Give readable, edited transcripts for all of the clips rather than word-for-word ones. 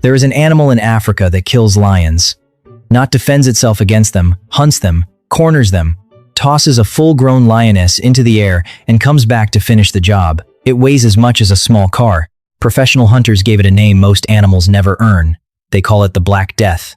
There is an animal in Africa that kills lions. Not defends itself against them, hunts them, corners them, tosses a full-grown lioness into the air and comes back to finish the job. It weighs as much as a small car. Professional hunters gave it a name most animals never earn. They call it the Black Death.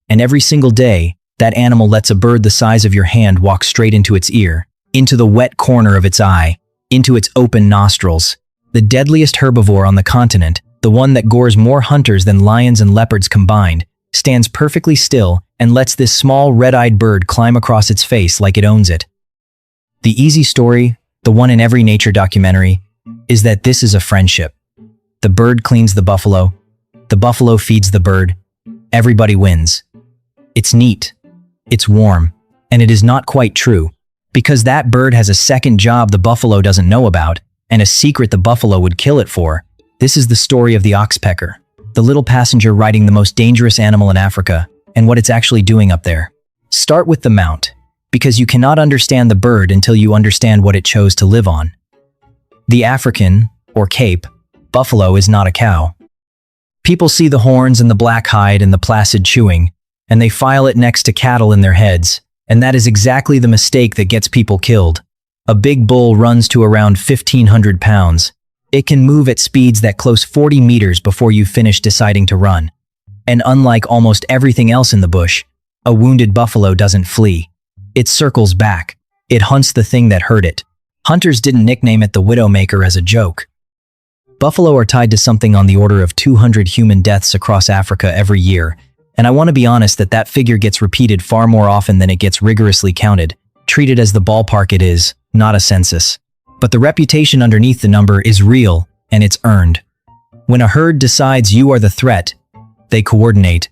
And every single day, that animal lets a bird the size of your hand walk straight into its ear, into the wet corner of its eye, into its open nostrils. The deadliest herbivore on the continent, the one that gores more hunters than lions and leopards combined, stands perfectly still and lets this small red-eyed bird climb across its face like it owns it. The easy story, the one in every nature documentary, is that this is a friendship. The bird cleans the buffalo feeds the bird, everybody wins. It's neat, it's warm, and it is not quite true, because that bird has a second job the buffalo doesn't know about, and a secret the buffalo would kill it for. This is the story of the oxpecker, the little passenger riding the most dangerous animal in Africa, and what it's actually doing up there. Start with the mount, because you cannot understand the bird until you understand what it chose to live on. The African, or Cape, buffalo is not a cow. People see the horns and the black hide and the placid chewing, and they file it next to cattle in their heads, and that is exactly the mistake that gets people killed. A big bull runs to around 1,500 pounds. It can move at speeds that close 40 meters before you finish deciding to run. And unlike almost everything else in the bush, a wounded buffalo doesn't flee. It circles back. It hunts the thing that hurt it. Hunters didn't nickname it the Widowmaker as a joke. Buffalo are tied to something on the order of 200 human deaths across Africa every year, and I want to be honest that figure gets repeated far more often than it gets rigorously counted, treated as the ballpark it is, not a census. But the reputation underneath the number is real, and it's earned. When a herd decides you are the threat, they coordinate.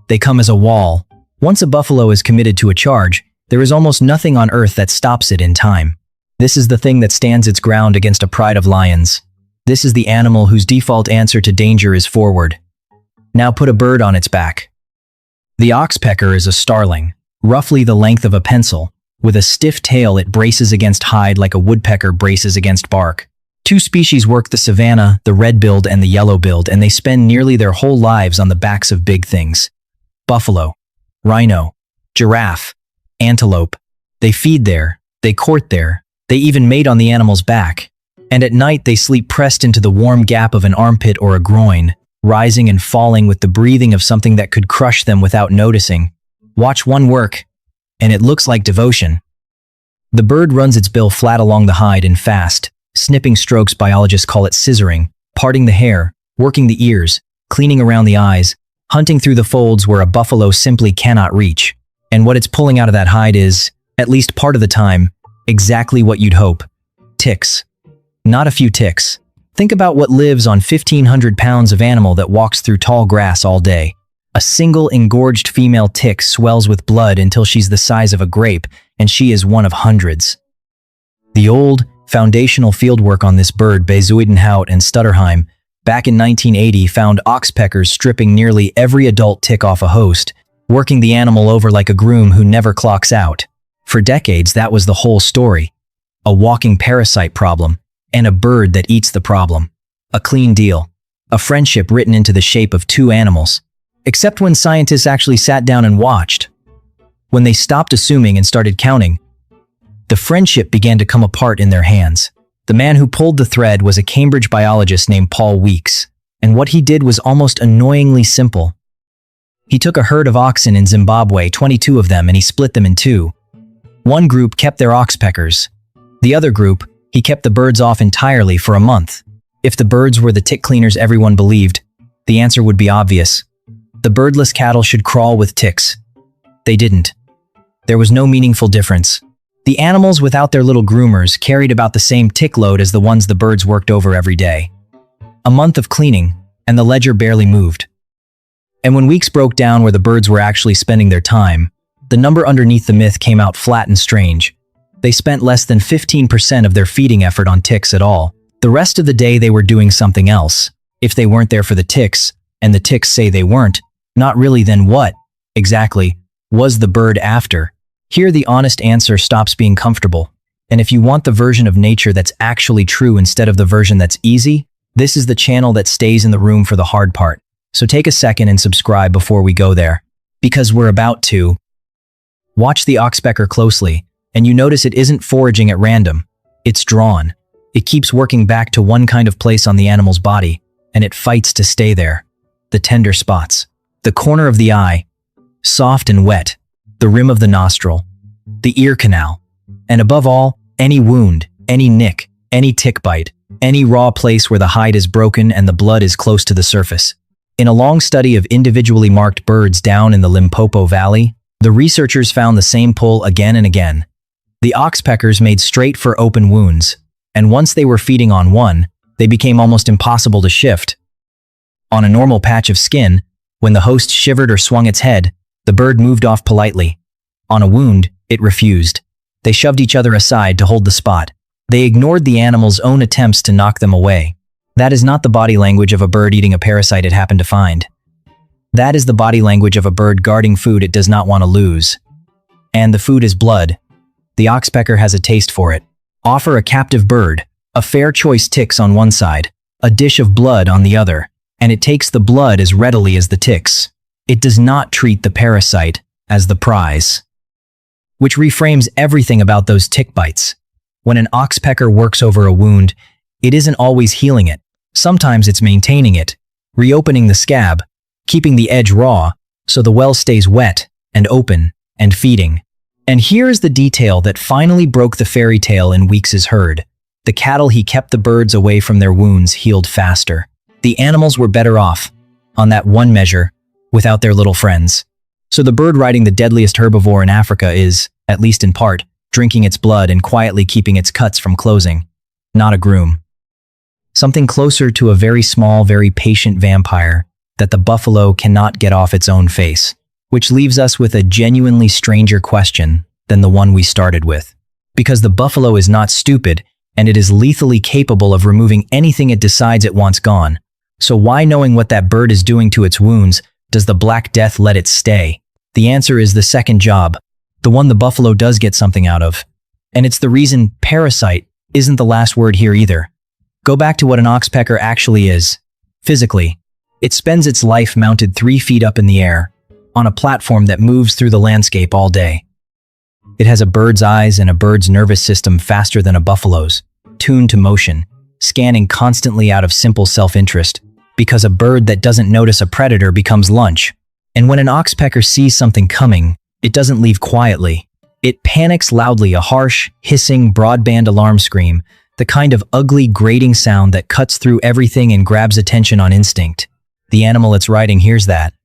They come as a wall. Once a buffalo is committed to a charge, there is almost nothing on earth that stops it in time. This is the thing that stands its ground against a pride of lions. This is the animal whose default answer to danger is forward. Now put a bird on its back. The oxpecker is a starling, roughly the length of a pencil. With a stiff tail it braces against hide like a woodpecker braces against bark. Two species work the savanna, the red-billed and the yellow-billed, and they spend nearly their whole lives on the backs of big things. Buffalo, rhino, giraffe, antelope. They feed there, they court there, they even mate on the animal's back. And at night they sleep pressed into the warm gap of an armpit or a groin, rising and falling with the breathing of something that could crush them without noticing. Watch one work, and it looks like devotion. The bird runs its bill flat along the hide in fast, snipping strokes biologists call it scissoring, parting the hair, working the ears, cleaning around the eyes, hunting through the folds where a buffalo simply cannot reach. And what it's pulling out of that hide is, at least part of the time, exactly what you'd hope. Ticks. Not a few ticks. Think about what lives on 1,500 pounds of animal that walks through tall grass all day. A single engorged female tick swells with blood until she's the size of a grape, and she is one of hundreds. The old, foundational fieldwork on this bird by Zuidenhout and Stutterheim back in 1980 found oxpeckers stripping nearly every adult tick off a host, working the animal over like a groom who never clocks out. For decades, that was the whole story. A walking parasite problem, and a bird that eats the problem. A clean deal. A friendship written into the shape of two animals. Except when scientists actually sat down and watched. When they stopped assuming and started counting, the friendship began to come apart in their hands. The man who pulled the thread was a Cambridge biologist named Paul Weeks, and what he did was almost annoyingly simple. He took a herd of oxen in Zimbabwe, 22 of them, and he split them in two. One group kept their oxpeckers. The other group, he kept the birds off entirely for a month. If the birds were the tick cleaners everyone believed, the answer would be obvious. The birdless cattle should crawl with ticks. They didn't. There was no meaningful difference. The animals without their little groomers carried about the same tick load as the ones the birds worked over every day. A month of cleaning, and the ledger barely moved. And when Weeks broke down where the birds were actually spending their time, the number underneath the myth came out flat and strange. They spent less than 15% of their feeding effort on ticks at all. The rest of the day they were doing something else. If they weren't there for the ticks, and the ticks say they weren't, not really, then what, exactly, was the bird after? Here the honest answer stops being comfortable. And if you want the version of nature that's actually true instead of the version that's easy, this is the channel that stays in the room for the hard part. So take a second and subscribe before we go there, because we're about to. Watch the oxpecker closely, and you notice it isn't foraging at random. It's drawn. It keeps working back to one kind of place on the animal's body, and it fights to stay there. The tender spots, the corner of the eye, soft and wet, the rim of the nostril, the ear canal, and above all, any wound, any nick, any tick bite, any raw place where the hide is broken and the blood is close to the surface. In a long study of individually marked birds down in the Limpopo Valley, the researchers found the same pull again and again. The oxpeckers made straight for open wounds, and once they were feeding on one, they became almost impossible to shift. On a normal patch of skin, when the host shivered or swung its head, the bird moved off politely. On a wound, it refused. They shoved each other aside to hold the spot. They ignored the animal's own attempts to knock them away. That is not the body language of a bird eating a parasite it happened to find. That is the body language of a bird guarding food it does not want to lose. And the food is blood. The oxpecker has a taste for it. Offer a captive bird, a fair choice ticks on one side, a dish of blood on the other, and it takes the blood as readily as the ticks. It does not treat the parasite as the prize. Which reframes everything about those tick bites. When an oxpecker works over a wound, it isn't always healing it. Sometimes it's maintaining it, reopening the scab, keeping the edge raw so the well stays wet and open and feeding. And here is the detail that finally broke the fairy tale in Weeks's herd. The cattle he kept the birds away from their wounds healed faster. The animals were better off, on that one measure, without their little friends. So the bird riding the deadliest herbivore in Africa is, at least in part, drinking its blood and quietly keeping its cuts from closing. Not a groom. Something closer to a very small, very patient vampire that the buffalo cannot get off its own face. Which leaves us with a genuinely stranger question than the one we started with. Because the buffalo is not stupid, and it is lethally capable of removing anything it decides it wants gone. So why, knowing what that bird is doing to its wounds, does the Black Death let it stay? The answer is the second job, the one the buffalo does get something out of. And it's the reason parasite isn't the last word here either. Go back to what an oxpecker actually is. Physically, it spends its life mounted 3 feet up in the air, on a platform that moves through the landscape all day. It has a bird's eyes and a bird's nervous system faster than a buffalo's, tuned to motion, scanning constantly out of simple self-interest, because a bird that doesn't notice a predator becomes lunch. And when an oxpecker sees something coming, it doesn't leave quietly. It panics loudly, a harsh, hissing, broadband alarm scream, the kind of ugly, grating sound that cuts through everything and grabs attention on instinct. The animal it's riding hears that.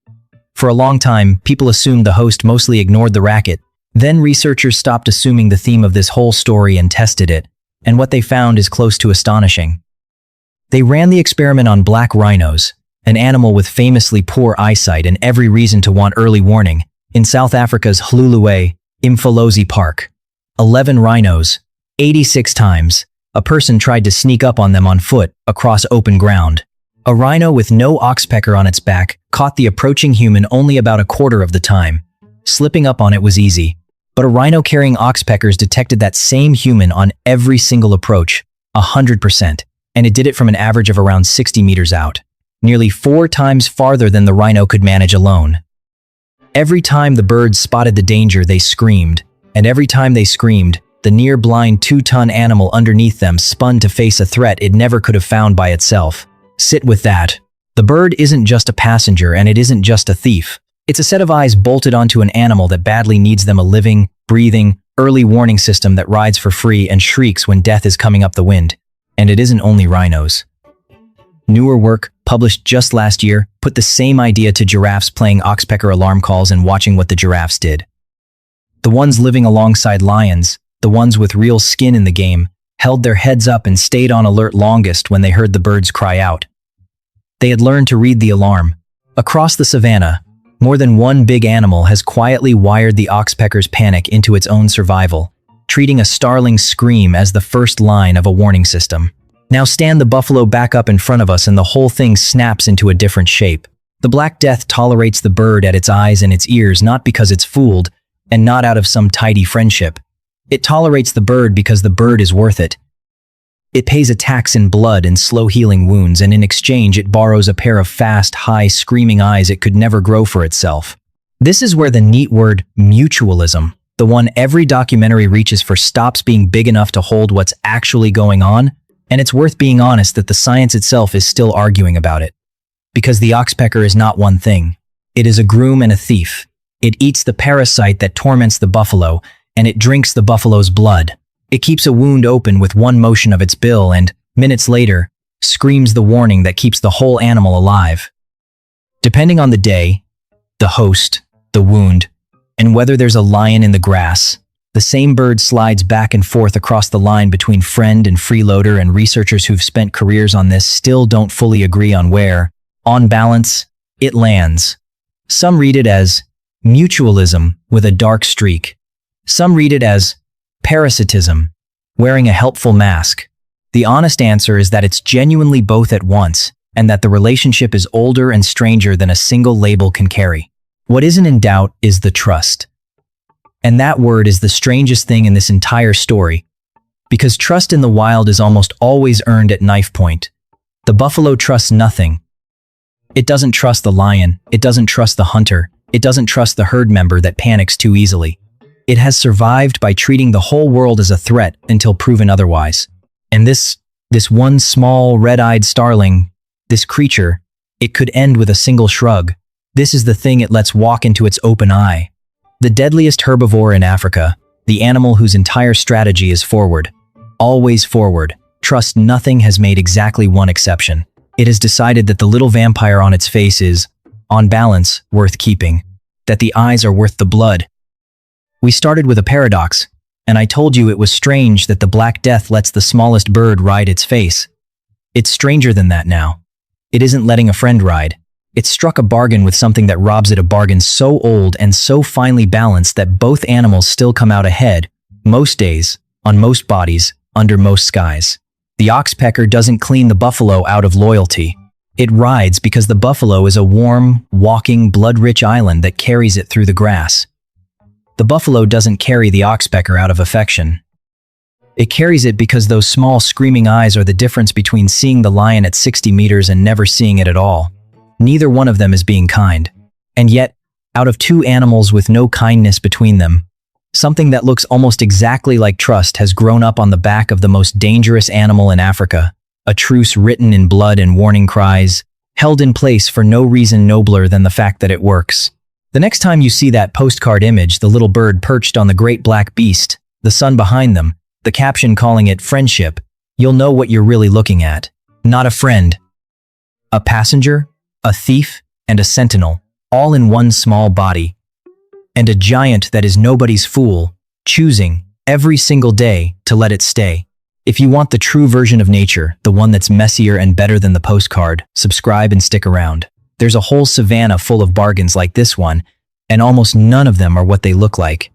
For a long time, people assumed the host mostly ignored the racket. Then researchers stopped assuming the theme of this whole story and tested it, and what they found is close to astonishing. They ran the experiment on black rhinos, an animal with famously poor eyesight and every reason to want early warning, in South Africa's Hluhluwe Imfolozi Park. 11 rhinos, 86 times, a person tried to sneak up on them on foot across open ground. A rhino with no oxpecker on its back caught the approaching human only about a quarter of the time. Slipping up on it was easy, but a rhino carrying oxpeckers detected that same human on every single approach, 100%, and it did it from an average of around 60 meters out, nearly 4 times farther than the rhino could manage alone. Every time the birds spotted the danger, they screamed, and every time they screamed, the near-blind 2-ton animal underneath them spun to face a threat it never could have found by itself. Sit with that. The bird isn't just a passenger, and it isn't just a thief. It's a set of eyes bolted onto an animal that badly needs them, a living, breathing, early warning system that rides for free and shrieks when death is coming up the wind. And it isn't only rhinos. Newer work, published just last year, put the same idea to giraffes playing oxpecker alarm calls and watching what the giraffes did. The ones living alongside lions, the ones with real skin in the game, held their heads up and stayed on alert longest when they heard the birds cry out. They had learned to read the alarm. Across the savanna, more than one big animal has quietly wired the oxpecker's panic into its own survival, treating a starling's scream as the first line of a warning system. Now stand the buffalo back up in front of us and the whole thing snaps into a different shape. The Black Death tolerates the bird at its eyes and its ears not because it's fooled, and not out of some tidy friendship. It tolerates the bird because the bird is worth it. It pays a tax in blood and slow-healing wounds, and in exchange it borrows a pair of fast, high, screaming eyes it could never grow for itself. This is where the neat word mutualism, the one every documentary reaches for, stops being big enough to hold what's actually going on, and it's worth being honest that the science itself is still arguing about it. Because the oxpecker is not one thing. It is a groom and a thief. It eats the parasite that torments the buffalo, and it drinks the buffalo's blood. It keeps a wound open with one motion of its bill and, minutes later, screams the warning that keeps the whole animal alive. Depending on the day, the host, the wound, and whether there's a lion in the grass, the same bird slides back and forth across the line between friend and freeloader, and researchers who've spent careers on this still don't fully agree on where, on balance, it lands. Some read it as mutualism with a dark streak. Some read it as parasitism, wearing a helpful mask. The honest answer is that it's genuinely both at once, and that the relationship is older and stranger than a single label can carry. What isn't in doubt is the trust. And that word is the strangest thing in this entire story, because trust in the wild is almost always earned at knife point. The buffalo trusts nothing. It doesn't trust the lion, it doesn't trust the hunter, it doesn't trust the herd member that panics too easily. It has survived by treating the whole world as a threat until proven otherwise. And this one small, red-eyed starling, this creature, it could end with a single shrug. This is the thing it lets walk into its open eye. The deadliest herbivore in Africa, the animal whose entire strategy is forward. Always forward. Trust nothing has made exactly one exception. It has decided that the little vampire on its face is, on balance, worth keeping. That the eyes are worth the blood. We started with a paradox, and I told you it was strange that the Black Death lets the smallest bird ride its face. It's stranger than that now. It isn't letting a friend ride. It struck a bargain with something that robs it, a bargain so old and so finely balanced that both animals still come out ahead, most days, on most bodies, under most skies. The oxpecker doesn't clean the buffalo out of loyalty. It rides because the buffalo is a warm, walking, blood-rich island that carries it through the grass. The buffalo doesn't carry the oxpecker out of affection. It carries it because those small screaming eyes are the difference between seeing the lion at 60 meters and never seeing it at all. Neither one of them is being kind. And yet, out of two animals with no kindness between them, something that looks almost exactly like trust has grown up on the back of the most dangerous animal in Africa, a truce written in blood and warning cries, held in place for no reason nobler than the fact that it works. The next time you see that postcard image, the little bird perched on the great black beast, the sun behind them, the caption calling it friendship, you'll know what you're really looking at. Not a friend. A passenger, a thief, and a sentinel, all in one small body. And a giant that is nobody's fool, choosing, every single day, to let it stay. If you want the true version of nature, the one that's messier and better than the postcard, subscribe and stick around. There's a whole savanna full of bargains like this one, and almost none of them are what they look like.